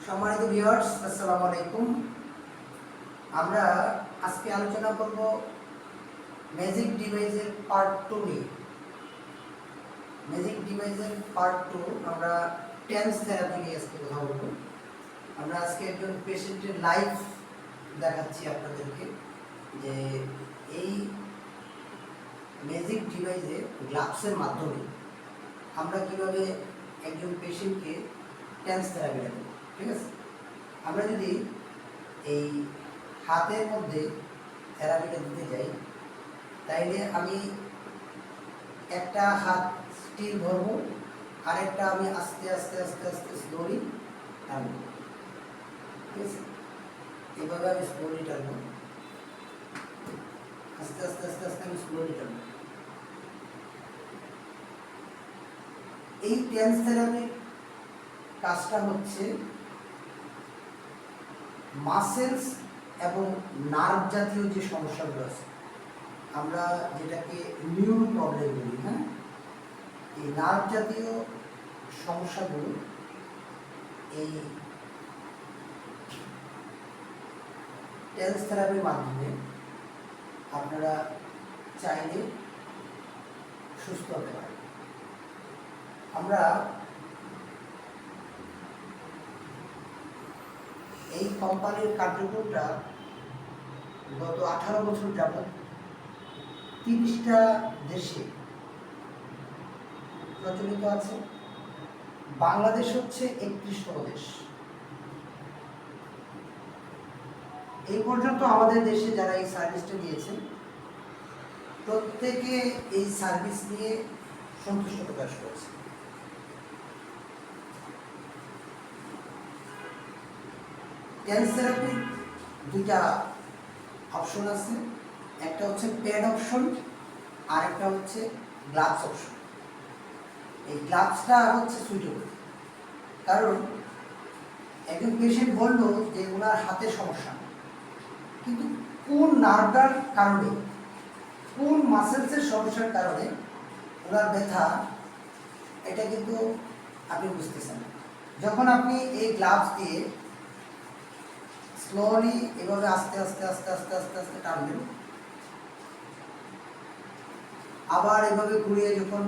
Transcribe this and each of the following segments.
সম্মানিত ভিউয়ার্স, আসসালামু আলাইকুম। আমরা আজকে আলোচনা করব ম্যাজিক ডিভাইসের পার্ট 2 নিয়ে। ম্যাজিক ডিভাইসের পার্ট 2 আমরা টেন্স থেরাপি নিয়ে আজকে কথা বলব। আমরা আজকে একজন পেশেন্টের লাইভ দেখাচ্ছি আপনাদেরকে যে এই ম্যাজিক ডিভাইসে গ্লাভসের মাধ্যমে আমরা কিভাবে একজন পেশেন্টকে টেন্স থেরাপি দেব। ঠিক আছে, আমরা যদি এই হাতের মধ্যে থেরাপিটা দিতে যাই তাইলে আমি একটা হাত স্টিল ধরবো, আরেকটা আমি আস্তে আস্তে আস্তে আস্তে স্লোলি টানবো। ঠিক আছে, এভাবে আমি স্লোলি টানবো, আস্তে আস্তে আস্তে আস্তে আমি স্লোলি টানবো। এই টেন্স থেরাপির কাজটা হচ্ছে মাসেলস এবং নার্ভ জাতীয় যে সমস্যাগুলো আছে, আমরা যেটাকে নিউরো প্রবলেম বলি, হ্যাঁ, এই নার্ভ জাতীয় সমস্যাগুলো এই টেন্স থেরাপির মাধ্যমে আপনারা চাইলে সুস্থ হতে পারেন। আমরা এই কোম্পানির কার্যক্রমটা গত 18 বছর যাবৎ 30টা দেশে প্রচলিত আছে। বাংলাদেশ হচ্ছে 31তম দেশ। এই পর্যন্ত আমাদের দেশে যারা এই সার্ভিসটা দিয়েছেন প্রত্যেকে এই সার্ভিস নিয়ে সন্তুষ্ট প্রকাশ করেছে। টেন্স থেরাপির দুইটা অপশন আছে, একটা হচ্ছে প্যাড অপশন আর একটা হচ্ছে গ্লাভস অপশন। এই গ্লাভসটা হচ্ছে সুইটেবল, কারণ একজন পেশেন্ট বলল যে ওনার হাতে সমস্যা, কিন্তু কোন নার্ভটার কারণে, কোন মাসেলসের সমস্যার কারণে ওনার ব্যথা, এটা কিন্তু আপনি বুঝতেছেন না। যখন আপনি এই গ্লাভস দিয়ে স্লোলি এভাবে আস্তে আস্তে আস্তে আস্তে আস্তে আস্তে টানবেন, আবার এভাবে ঘুরিয়ে যখন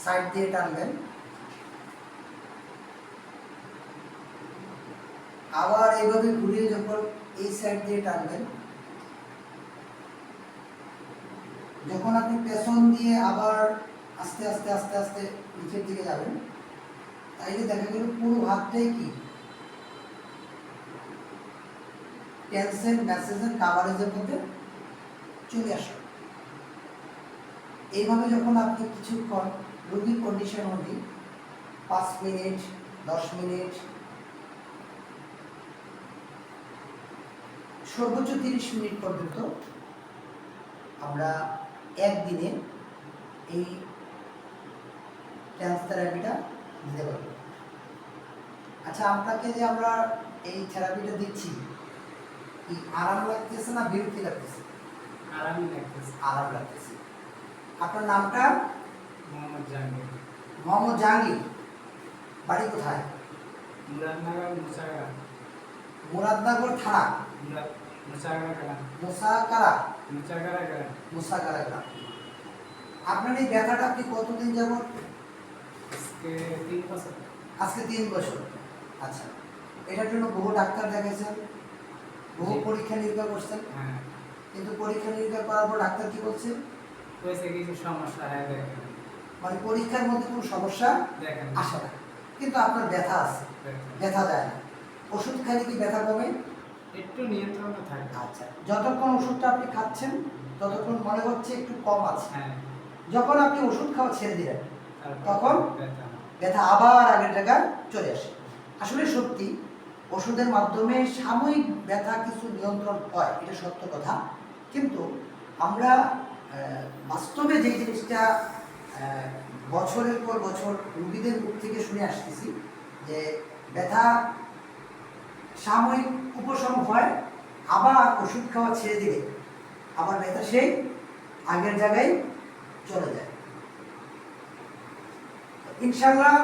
সাইড দিয়ে টানবেন, আবার এইভাবে ঘুরিয়ে যখন এই সাইড দিয়ে টানবেন, যখন আপনি পেছন দিয়ে আবার আস্তে আস্তে আস্তে আস্তে নিচের দিকে যাবেন, তাইলে দেখা গেল পুরো হাতটাই কি টেন্সের মেসেজের কাভারেজের মধ্যে চলে আসে। এইভাবে যখন আপনি কিছুক্ষণ রোগীর কন্ডিশন অনুযায়ী 5 মিনিট 10 মিনিট সর্বোচ্চ 30 মিনিট পর্যন্ত আমরা একদিনে এই টেন্স থেরাপিটা দিতে পারব। আচ্ছা, আপনাকে যে আমরা এই থেরাপিটা দিচ্ছি, কি আরাম লাগতেছে না বিরক্তি লাগতেছে? আরামই লাগতেছে। আরাম লাগতেছে। আপনার নামটা? মোহাম্মদ জাহাঙ্গীর। মোহাম্মদ জাহাঙ্গীর। বাড়ি কোথায়? মুরাদনগর মুসাগারা। মুরাদনগর থানা, মুসাগারা গ্রাম। মুসাকারা মুসাগারা গ্রাম। মুসাকারা গ্রাম। আপনার এই ব্যথাটা আপনি কতদিন যাবত? আজকে 3 বছর। আজকে 3 বছর। আচ্ছা, এটার জন্য বহু ডাক্তার দেখাইছেন, বহু পরীক্ষা নিরীক্ষা করছেন, হ্যাঁ। কিন্তু পরীক্ষা নিরীক্ষা করার পর ডাক্তার কি বলছে? হয়েছে কিছু সমস্যা, হ্যাঁ দেখেন। মানে পরীক্ষার মধ্যে কোনো সমস্যা দেখেন আসে না, কিন্তু আপনার ব্যথা আছে, ব্যথা যায় না। ওষুধ খাইলে কি ব্যথা কমে? একটু নিয়ন্ত্রণে থাকে। আচ্ছা, যতক্ষণ ওষুধটা আপনি খাচ্ছেন ততক্ষণ মনে হচ্ছে একটু কম আছে। হ্যাঁ। যখন আপনি ওষুধ খাওয়া ছেড়ে দিলেন তখন ব্যথা। ব্যথা আবার আগের জায়গায় চলে আসে। আসলে সত্যি ওষুধের মাধ্যমে সাময়িক ব্যথা কিছু নিয়ন্ত্রণ হয়, এটা সত্য কথা, কিন্তু আমরা বাস্তবে যে জিনিসটা বছরের পর বছর রোগীদের মুখ থেকে শুনে আসতেছি যে ব্যথা সাময়িক উপশম হয়, আবার ওষুধ খাওয়া ছেড়ে দিলে আবার ব্যথা সেই আগের জায়গায় চলে যায়। ইনশাআল্লাহ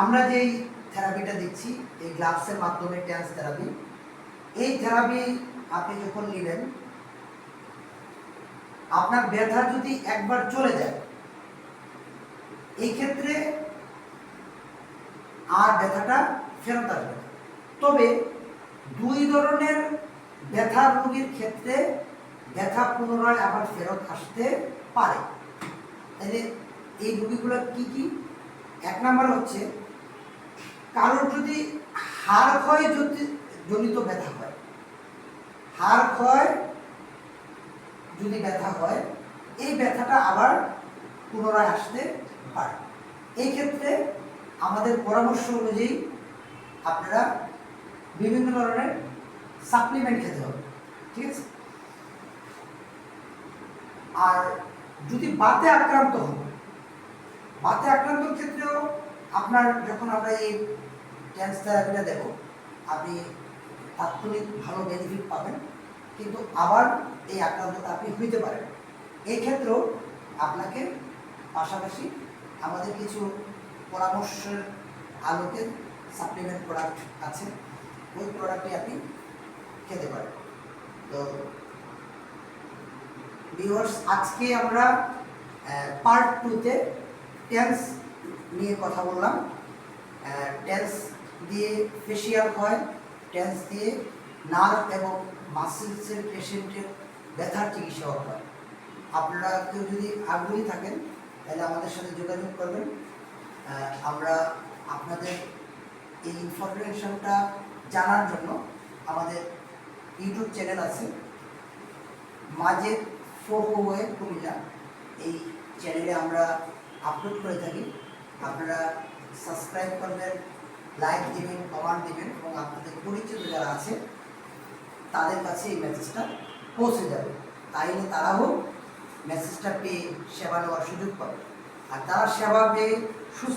আমরা যেই থেরাপিটা দিচ্ছি এই গ্লাভসের মাধ্যমে টেন্স থেরাপি। এই থেরাপি আপনি যখন নেবেন, আপনার ব্যথা যদি একবার চলে যায়, এই ক্ষেত্রে আর ব্যথাটা ফেরত আসবে না। তবে দুই ধরনের ব্যথার রোগীর ক্ষেত্রে ব্যথা পুনরায় আবার ফেরত আসতে পারে। তাহলে এই রোগীগুলো কি কি? এক নাম্বার হচ্ছে কারোর যদি হাড় ক্ষয় জনিত ব্যথা হয়, হাড় ক্ষয় যদি ব্যথা হয়, এই ব্যথাটা আবার পুনরায় আসতে পারে। এই ক্ষেত্রে আমাদের পরামর্শ অনুযায়ী আপনারা বিভিন্ন ধরনের সাপ্লিমেন্ট খেতে হবে, ঠিক আছে? আর যদি বাতে আক্রান্ত হন, বাতে আক্রান্তর ক্ষেত্রেও আপনার যখন আমরা এই টেন্স থেরাপিটা দেব, আপনি তাৎক্ষণিক ভালো বেনিফিট পাবেন, কিন্তু আবার এই আক্রান্তটা আপনি হইতে পারেন। এই ক্ষেত্রেও আপনাকে পাশাপাশি আমাদের কিছু পরামর্শের আলোকে সাপ্লিমেন্ট প্রোডাক্ট আছে, ওই প্রোডাক্টটি আপনি খেতে পারেন। তো ভিউয়ার্স, আজকে আমরা পার্ট 2-তে টেন্স নিয়ে কথা বললাম। টেন্স দিয়ে ফেশিয়াল হয়, টেন্স দিয়ে নার্ভ এবং মাসেলসের পেশেন্টের ব্যথার চিকিৎসা হয়। আপনারা কেউ যদি আগ্রহী থাকেন তাহলে আমাদের সাথে যোগাযোগ করবেন। আমরা আপনাদের এই ইনফরমেশনটা জানার জন্য আমাদের ইউটিউব চ্যানেল আছে, মাজেদ ফোহওয়ে কুমিল্লা। এই চ্যানেলে আমরা আপলোড করে থাকি। আপনারা সাবস্ক্রাইব করবেন, লাইক দিবেন, কমেন্ট দিবেন এবং আপনাদের পরিচিত যারা আছে তাদের কাছে এই মেসেজটা পৌঁছে যাবে। তাইলে তারাও মেসেজটা পেয়ে সেবা নেওয়ার সুযোগ পাবে। আর তারা সেবা পেয়ে সুস্থ